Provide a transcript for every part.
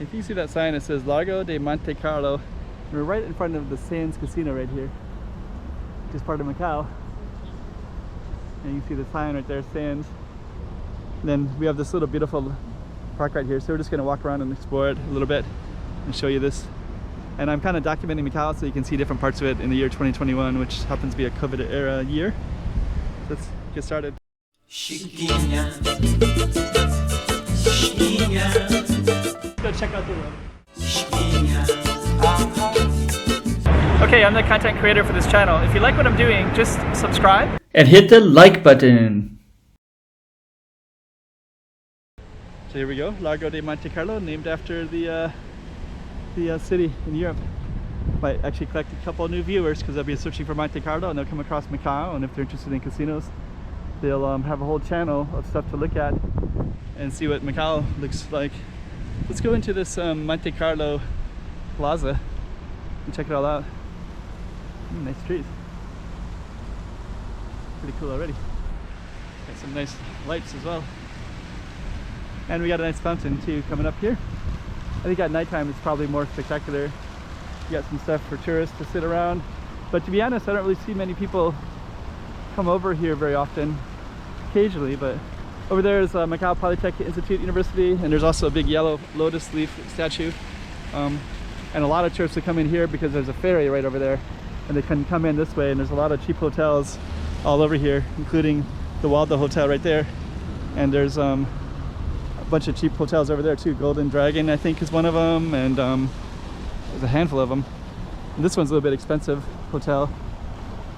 If you see that sign, it says Largo de Monte Carlo. We're right in front of the Sands Casino right here, which is part of Macau. And you can see the sign right there, Sands. And then we have this little beautiful park right here, so we're just going to walk around and explore it a little bit and show you this. And I'm kind of documenting Macau so you can see different parts of it in the year 2021, which happens to be a COVID era year. Let's get started. Chiquinha. Go check out the road. Okay, I'm the content creator for this channel. If you like what I'm doing, just subscribe and hit the like button. So here we go, Largo de Monte Carlo, named after the city in Europe. Might actually collect a couple new viewers because they'll be searching for Monte Carlo and they'll come across Macau, and if they're interested in casinos, they'll have a whole channel of stuff to look at and see what Macau looks like. Let's go into this Monte Carlo Plaza and check it all out. Nice trees. Pretty cool already. Got some nice lights as well. And we got a nice fountain too coming up here. I think at nighttime it's probably more spectacular. You got some stuff for tourists to sit around. But to be honest, I don't really see many people come over here very often. Occasionally, but over there is Macau Polytechnic Institute University, and there's also a big yellow lotus leaf statue. And a lot of tourists will come in here because there's a ferry right over there, and they can come in this way, and there's a lot of cheap hotels all over here, including the Waldo Hotel right there. And there's a bunch of cheap hotels over there too. Golden Dragon, I think, is one of them, and there's a handful of them. And this one's a little bit expensive hotel,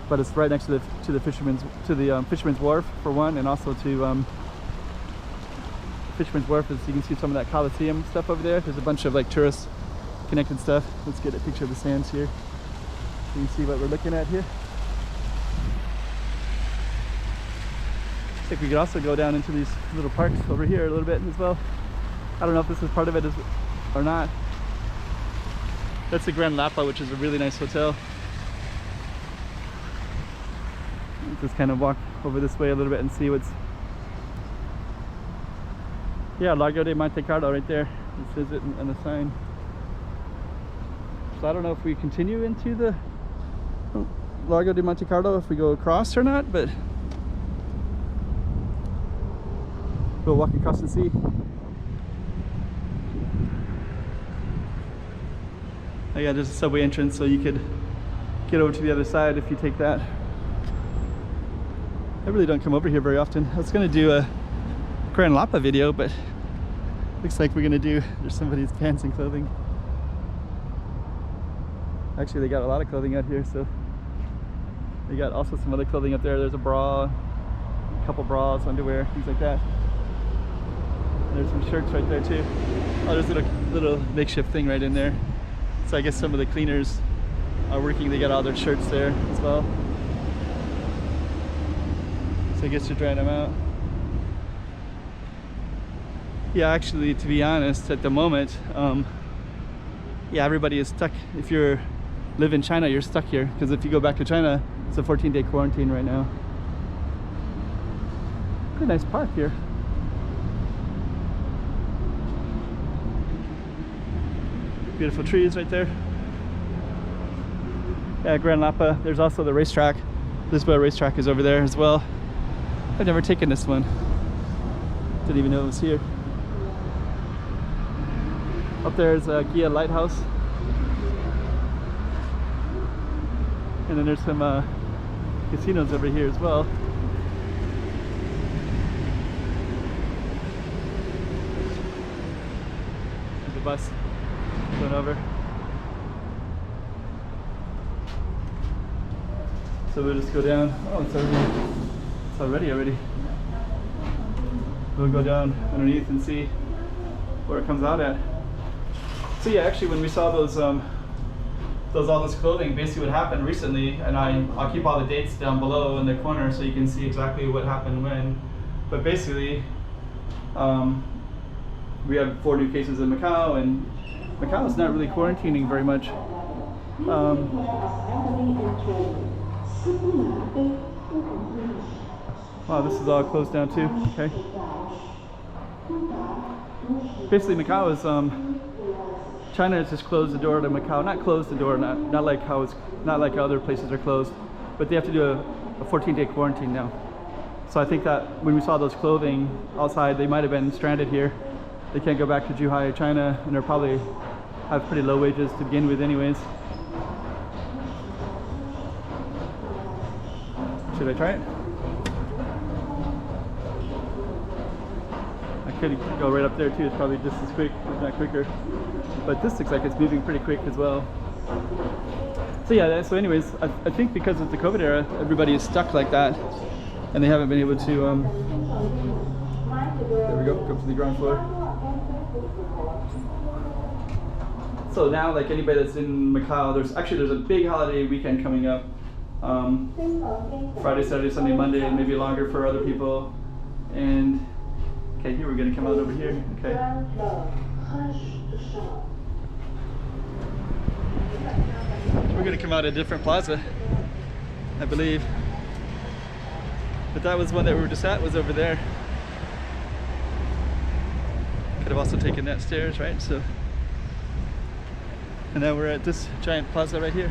but it's right next to the Fisherman's Wharf for one, and also to Fisherman's Wharf is, you can see some of that Coliseum stuff over there. There's a bunch of like tourist connected stuff. Let's get a picture of the sands here so you can see what we're looking at here. I think we could also go down into these little parks over here a little bit as well. I don't know if this is part of it or not. That's the Grand Lapa, which is a really nice hotel. Just kind of walk over this way a little bit and see what's... Yeah, Largo de Monte Carlo right there. It says it on the sign. So I don't know if we continue into the Largo de Monte Carlo, if we go across or not, but we'll walk across and see. Oh yeah, there's a subway entrance, so you could get over to the other side if you take that. I really don't come over here very often. I was going to do a Grand Lapa video, but looks like we're going to do, there's somebody's pants and clothing. Actually, they got a lot of clothing out here, so they got also some other clothing up there. There's a bra, a couple bras, underwear, things like that. And there's some shirts right there too. Oh, there's a little makeshift thing right in there. So I guess some of the cleaners are working, they got all their shirts there as well. So I guess you're drying them out. Yeah, actually, to be honest, at the moment, yeah, everybody is stuck. If you live in China, you're stuck here, because if you go back to China, it's a 14-day quarantine right now. Pretty nice park here. Beautiful trees right there. Yeah, Grand Lapa. There's also the racetrack. Lisboa racetrack is over there as well. I've never taken this one. Didn't even know it was here. Up there is a Gia Lighthouse. And then there's some casinos over here as well. There's a bus going over. So we'll just go down. Oh, it's already. We'll go down underneath and see where it comes out at. So yeah, actually when we saw those all this clothing, basically what happened recently, and I'll keep all the dates down below in the corner so you can see exactly what happened when. But basically, we have 4 new cases in Macau, and Macau is not really quarantining very much. Wow, this is all closed down too. Okay. Basically, Macau is China has just closed the door to Macau. Not closed the door, not like how it's not like other places are closed, but they have to do a 14-day quarantine now. So I think that when we saw those clothing outside, they might have been stranded here. They can't go back to Zhuhai, China, and they're probably have pretty low wages to begin with anyways. Should I try it? I could go right up there too, it's probably just as quick, if not quicker. But this looks like it's moving pretty quick as well. So yeah, so anyways, I think because of the COVID era, everybody is stuck like that. And they haven't been able to, there we go to the ground floor. So now, like anybody that's in Macau, there's a big holiday weekend coming up. Friday, Saturday, Sunday, Monday, and maybe longer for other people. And, okay, here we're gonna come out over here, okay. We're gonna come out a different plaza, I believe. But that was one that we were just at, was over there. Could have also taken that stairs, right? So, and now we're at this giant plaza right here.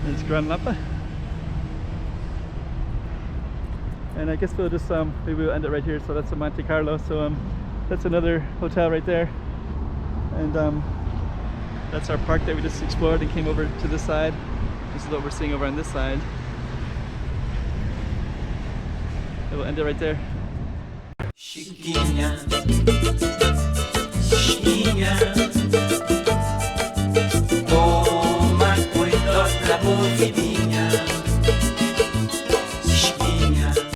It's Gran Lapa. And I guess we'll just, maybe we'll end it right here. So that's the Monte Carlo. So that's another hotel right there. And that's our park that we just explored and came over to this side. This is what we're seeing over on this side. And we'll end it right there. Chiquinha, chiquinha.